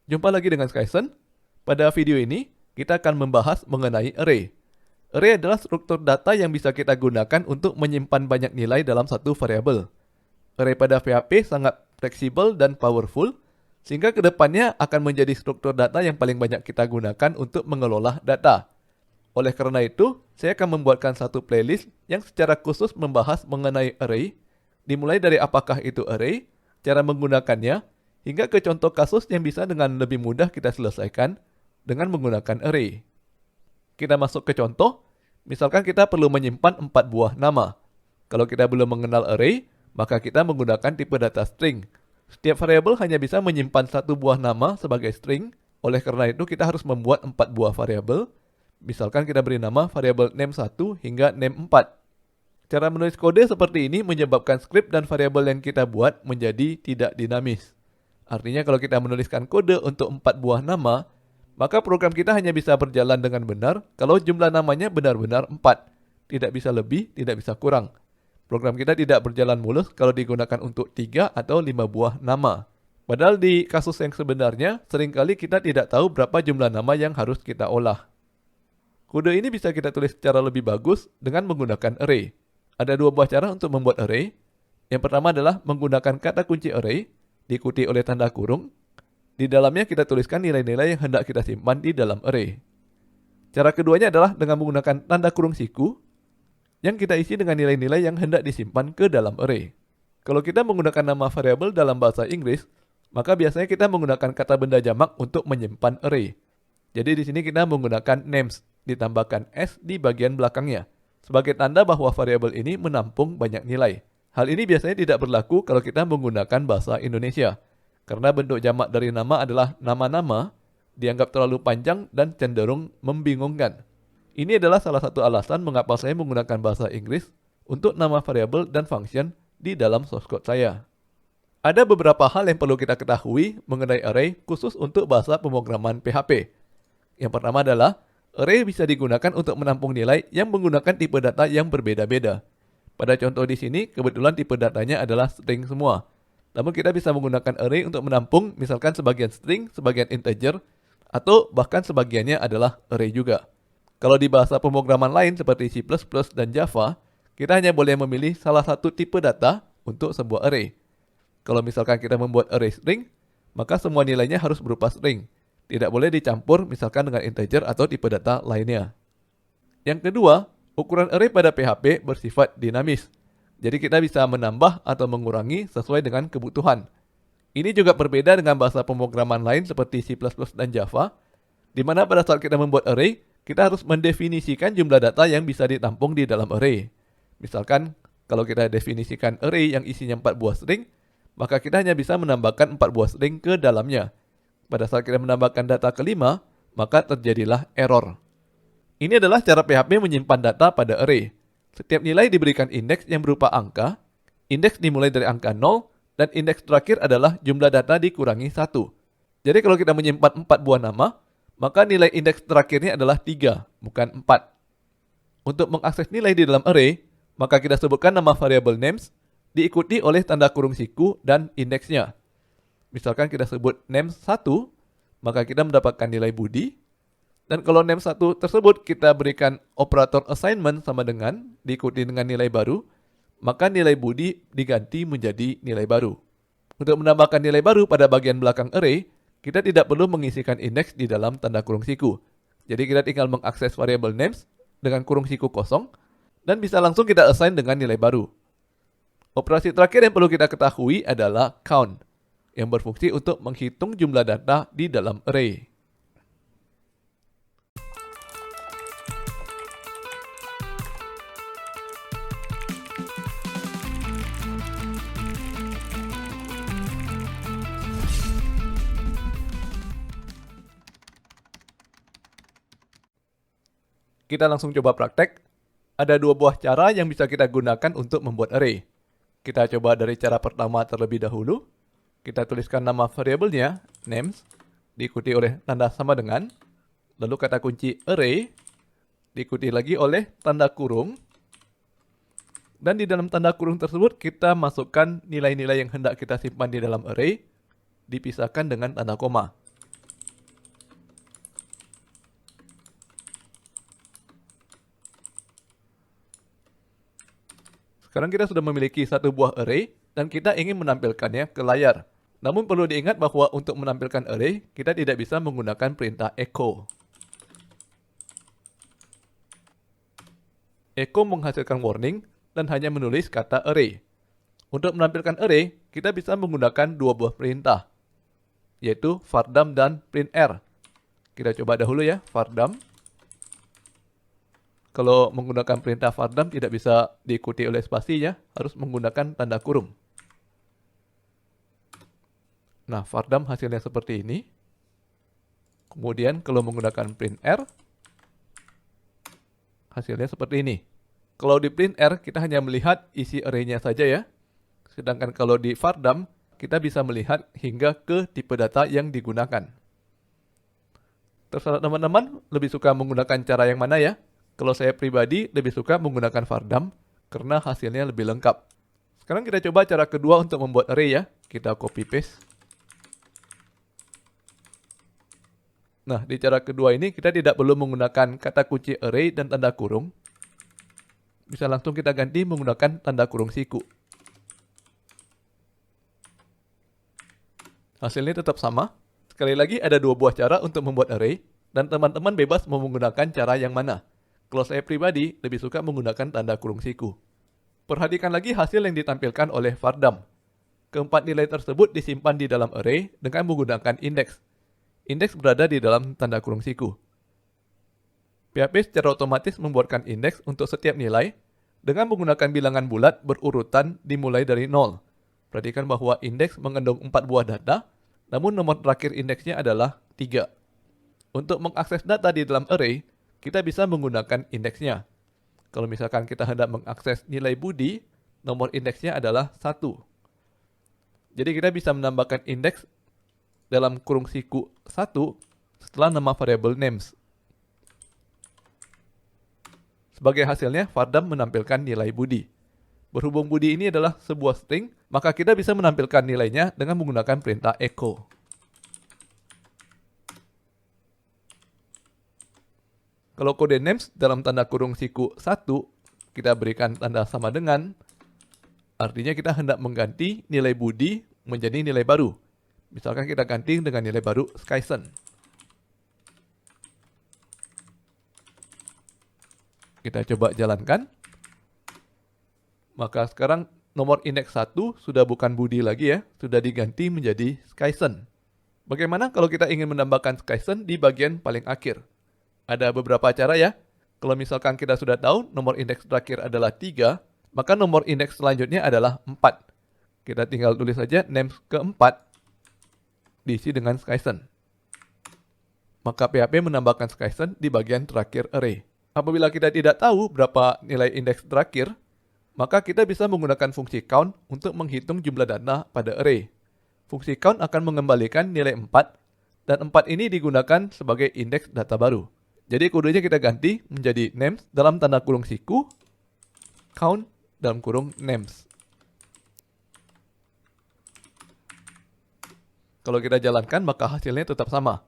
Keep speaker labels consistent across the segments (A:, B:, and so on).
A: Jumpa lagi dengan Skyson. Pada video ini, kita akan membahas mengenai array. Array adalah struktur data yang bisa kita gunakan untuk menyimpan banyak nilai dalam satu variabel. Array pada PHP sangat fleksibel dan powerful, sehingga kedepannya akan menjadi struktur data yang paling banyak kita gunakan untuk mengelola data. Oleh karena itu, saya akan membuatkan satu playlist yang secara khusus membahas mengenai array, dimulai dari apakah itu array, cara menggunakannya, hingga ke contoh kasus yang bisa dengan lebih mudah kita selesaikan dengan menggunakan array. Kita masuk ke contoh, misalkan kita perlu menyimpan 4 buah nama. Kalau kita belum mengenal array, maka kita menggunakan tipe data string. Setiap variabel hanya bisa menyimpan 1 buah nama sebagai string, oleh karena itu kita harus membuat 4 buah variabel. Misalkan kita beri nama variabel name1 hingga name4. Cara menulis kode seperti ini menyebabkan skrip dan variabel yang kita buat menjadi tidak dinamis. Artinya kalau kita menuliskan kode untuk 4 buah nama, maka program kita hanya bisa berjalan dengan benar kalau jumlah namanya benar-benar 4. Tidak bisa lebih, tidak bisa kurang. Program kita tidak berjalan mulus kalau digunakan untuk 3 atau 5 buah nama. Padahal di kasus yang sebenarnya, seringkali kita tidak tahu berapa jumlah nama yang harus kita olah. Kode ini bisa kita tulis secara lebih bagus dengan menggunakan array. Ada 2 buah cara untuk membuat array. Yang pertama adalah menggunakan kata kunci array, diikuti oleh tanda kurung. Di dalamnya kita tuliskan nilai-nilai yang hendak kita simpan di dalam array. Cara keduanya adalah dengan menggunakan tanda kurung siku, yang kita isi dengan nilai-nilai yang hendak disimpan ke dalam array. Kalau kita menggunakan nama variabel dalam bahasa Inggris, maka biasanya kita menggunakan kata benda jamak untuk menyimpan array. Jadi di sini kita menggunakan names, ditambahkan s di bagian belakangnya, sebagai tanda bahwa variabel ini menampung banyak nilai. Hal ini biasanya tidak berlaku kalau kita menggunakan bahasa Indonesia, karena bentuk jamak dari nama adalah nama-nama, dianggap terlalu panjang dan cenderung membingungkan. Ini adalah salah satu alasan mengapa saya menggunakan bahasa Inggris untuk nama variabel dan function di dalam source code saya. Ada beberapa hal yang perlu kita ketahui mengenai array khusus untuk bahasa pemrograman PHP. Yang pertama adalah, array bisa digunakan untuk menampung nilai yang menggunakan tipe data yang berbeda-beda. Pada contoh di sini, kebetulan tipe datanya adalah string semua. Namun kita bisa menggunakan array untuk menampung misalkan sebagian string, sebagian integer, atau bahkan sebagiannya adalah array juga. Kalau di bahasa pemrograman lain seperti C++ dan Java, kita hanya boleh memilih salah satu tipe data untuk sebuah array. Kalau misalkan kita membuat array string, maka semua nilainya harus berupa string. Tidak boleh dicampur misalkan dengan integer atau tipe data lainnya. Yang kedua, ukuran array pada PHP bersifat dinamis. Jadi kita bisa menambah atau mengurangi sesuai dengan kebutuhan. Ini juga berbeda dengan bahasa pemrograman lain seperti C++ dan Java, di mana pada saat kita membuat array, kita harus mendefinisikan jumlah data yang bisa ditampung di dalam array. Misalkan, kalau kita definisikan array yang isinya 4 buah string, maka kita hanya bisa menambahkan 4 buah string ke dalamnya. Pada saat kita menambahkan data kelima, maka terjadilah error. Ini adalah cara PHP menyimpan data pada array. Setiap nilai diberikan indeks yang berupa angka, indeks dimulai dari angka 0, dan indeks terakhir adalah jumlah data dikurangi 1. Jadi kalau kita menyimpan 4 buah nama, maka nilai indeks terakhirnya adalah 3, bukan 4. Untuk mengakses nilai di dalam array, maka kita sebutkan nama variable names, diikuti oleh tanda kurung siku dan indeksnya. Misalkan kita sebut name1, maka kita mendapatkan nilai Budi. Dan kalau name1 tersebut kita berikan operator assignment sama dengan, diikuti dengan nilai baru, maka nilai Budi diganti menjadi nilai baru. Untuk menambahkan nilai baru pada bagian belakang array, kita tidak perlu mengisikan indeks di dalam tanda kurung siku. Jadi kita tinggal mengakses variable names dengan kurung siku kosong, dan bisa langsung kita assign dengan nilai baru. Operasi terakhir yang perlu kita ketahui adalah count, yang berfungsi untuk menghitung jumlah data di dalam array. Kita langsung coba praktek. Ada 2 buah cara yang bisa kita gunakan untuk membuat array. Kita coba dari cara pertama terlebih dahulu. Kita tuliskan nama variabelnya, names, diikuti oleh tanda sama dengan, lalu kata kunci array, diikuti lagi oleh tanda kurung, dan di dalam tanda kurung tersebut kita masukkan nilai-nilai yang hendak kita simpan di dalam array, dipisahkan dengan tanda koma. Sekarang kita sudah memiliki satu buah array dan kita ingin menampilkannya ke layar. Namun perlu diingat bahwa untuk menampilkan array, kita tidak bisa menggunakan perintah echo. Echo menghasilkan warning dan hanya menulis kata array. Untuk menampilkan array, kita bisa menggunakan dua buah perintah, yaitu vardam dan printr. Kita coba dahulu ya, vardam. Kalau menggunakan perintah vardam tidak bisa diikuti oleh spasi ya, harus menggunakan tanda kurung. Nah, vardam hasilnya seperti ini. Kemudian kalau menggunakan printr, hasilnya seperti ini. Kalau di printr, kita hanya melihat isi array-nya saja ya. Sedangkan kalau di vardam, kita bisa melihat hingga ke tipe data yang digunakan. Terserah teman-teman lebih suka menggunakan cara yang mana ya. Kalau saya pribadi lebih suka menggunakan vardam karena hasilnya lebih lengkap. Sekarang kita coba cara kedua untuk membuat array ya. Kita copy paste. Nah, di cara kedua ini kita tidak perlu menggunakan kata kunci array dan tanda kurung. Bisa langsung kita ganti menggunakan tanda kurung siku. Hasilnya tetap sama. Sekali lagi ada dua buah cara untuk membuat array dan teman-teman bebas mau menggunakan cara yang mana. Kalau saya pribadi, lebih suka menggunakan tanda kurung siku. Perhatikan lagi hasil yang ditampilkan oleh vardam. Keempat nilai tersebut disimpan di dalam array dengan menggunakan indeks. Indeks berada di dalam tanda kurung siku. PHP secara otomatis membuatkan indeks untuk setiap nilai dengan menggunakan bilangan bulat berurutan dimulai dari 0. Perhatikan bahwa indeks mengandung 4 buah data, namun nomor terakhir indeksnya adalah 3. Untuk mengakses data di dalam array, kita bisa menggunakan indeksnya. Kalau misalkan kita hendak mengakses nilai Budi, nomor indeksnya adalah 1. Jadi kita bisa menambahkan indeks dalam kurung siku 1 setelah nama variable names. Sebagai hasilnya, vardam menampilkan nilai Budi. Berhubung Budi ini adalah sebuah string, maka kita bisa menampilkan nilainya dengan menggunakan perintah echo. Kalau kode names dalam tanda kurung siku 1, kita berikan tanda sama dengan, artinya kita hendak mengganti nilai Budi menjadi nilai baru. Misalkan kita ganti dengan nilai baru Skyson. Kita coba jalankan. Maka sekarang nomor indeks 1 sudah bukan Budi lagi ya, sudah diganti menjadi Skyson. Bagaimana kalau kita ingin menambahkan Skyson di bagian paling akhir? Ada beberapa cara ya. Kalau misalkan kita sudah tahu nomor indeks terakhir adalah 3, maka nomor indeks selanjutnya adalah 4. Kita tinggal tulis saja names keempat, diisi dengan Skyson. Maka PHP menambahkan Skyson di bagian terakhir array. Apabila kita tidak tahu berapa nilai indeks terakhir, maka kita bisa menggunakan fungsi count untuk menghitung jumlah data pada array. Fungsi count akan mengembalikan nilai 4, dan 4 ini digunakan sebagai indeks data baru. Jadi kodenya kita ganti menjadi names dalam tanda kurung siku, count dalam kurung names. Kalau kita jalankan maka hasilnya tetap sama.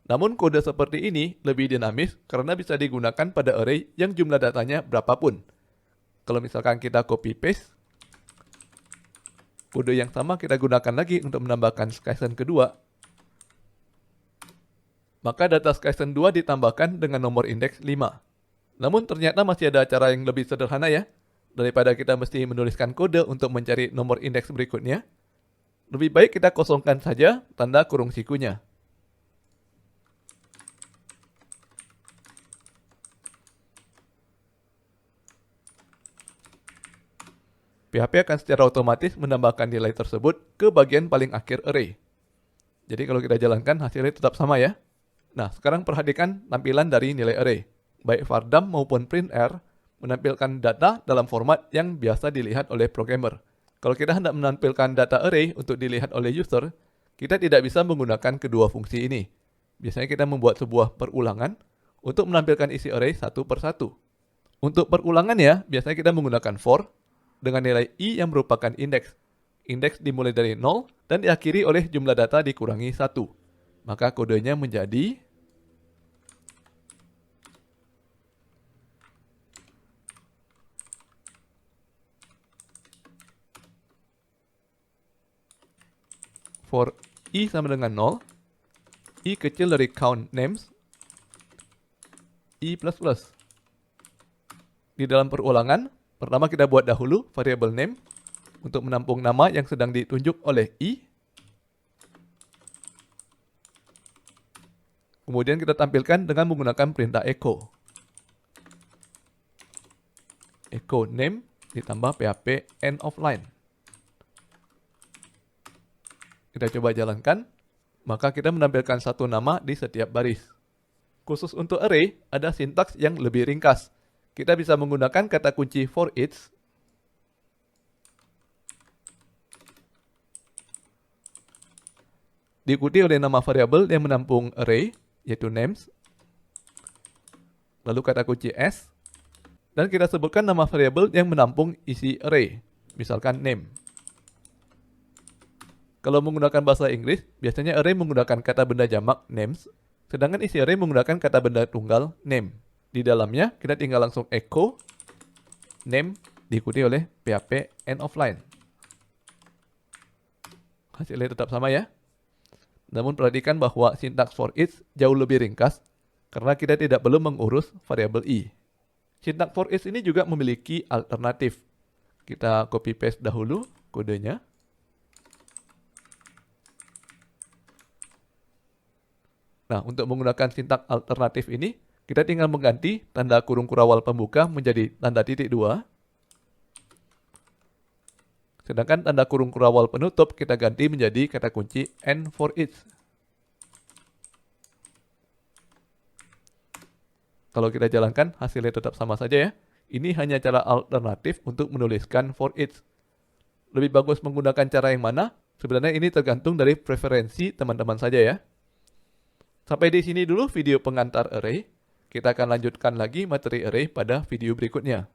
A: Namun kode seperti ini lebih dinamis karena bisa digunakan pada array yang jumlah datanya berapapun. Kalau misalkan kita copy paste, kode yang sama kita gunakan lagi untuk menambahkan Skyson kedua. Maka data Skyson 2 ditambahkan dengan nomor indeks 5. Namun ternyata masih ada cara yang lebih sederhana ya. Daripada kita mesti menuliskan kode untuk mencari nomor indeks berikutnya, lebih baik kita kosongkan saja tanda kurung sikunya. PHP akan secara otomatis menambahkan nilai tersebut ke bagian paling akhir array. Jadi kalau kita jalankan hasilnya tetap sama ya. Nah, sekarang perhatikan tampilan dari nilai array. Baik vardam maupun printr menampilkan data dalam format yang biasa dilihat oleh programmer. Kalau kita hendak menampilkan data array untuk dilihat oleh user, kita tidak bisa menggunakan kedua fungsi ini. Biasanya kita membuat sebuah perulangan untuk menampilkan isi array satu per satu. Untuk perulangannya, biasanya kita menggunakan for dengan nilai i yang merupakan indeks. Indeks dimulai dari 0 dan diakhiri oleh jumlah data dikurangi 1. Maka kodenya menjadi for i sama dengan 0, i kecil dari count names, i++. Di dalam perulangan, pertama kita buat dahulu variabel name untuk menampung nama yang sedang ditunjuk oleh i. Kemudian kita tampilkan dengan menggunakan perintah echo. Echo name ditambah php end of line. Kita coba jalankan, maka kita menampilkan satu nama di setiap baris. Khusus untuk array, ada sintaks yang lebih ringkas. Kita bisa menggunakan kata kunci for each, diikuti oleh nama variabel yang menampung array, yaitu names, lalu kata kunci s, dan kita sebutkan nama variabel yang menampung isi array, misalkan name. Kalau menggunakan bahasa Inggris, biasanya array menggunakan kata benda jamak names, sedangkan isi array menggunakan kata benda tunggal name. Di dalamnya, kita tinggal langsung echo name diikuti oleh php end of line. Hasilnya tetap sama ya. Namun perhatikan bahwa sintaks for each jauh lebih ringkas, karena kita tidak perlu mengurus variabel i. Sintaks for each ini juga memiliki alternatif. Kita copy paste dahulu kodenya. Nah, untuk menggunakan sintaks alternatif ini, kita tinggal mengganti tanda kurung kurawal pembuka menjadi tanda titik 2. Sedangkan tanda kurung kurawal penutup kita ganti menjadi kata kunci end for each. Kalau kita jalankan, hasilnya tetap sama saja ya. Ini hanya cara alternatif untuk menuliskan for each. Lebih bagus menggunakan cara yang mana? Sebenarnya ini tergantung dari preferensi teman-teman saja ya. Sampai di sini dulu video pengantar array. Kita akan lanjutkan lagi materi array pada video berikutnya.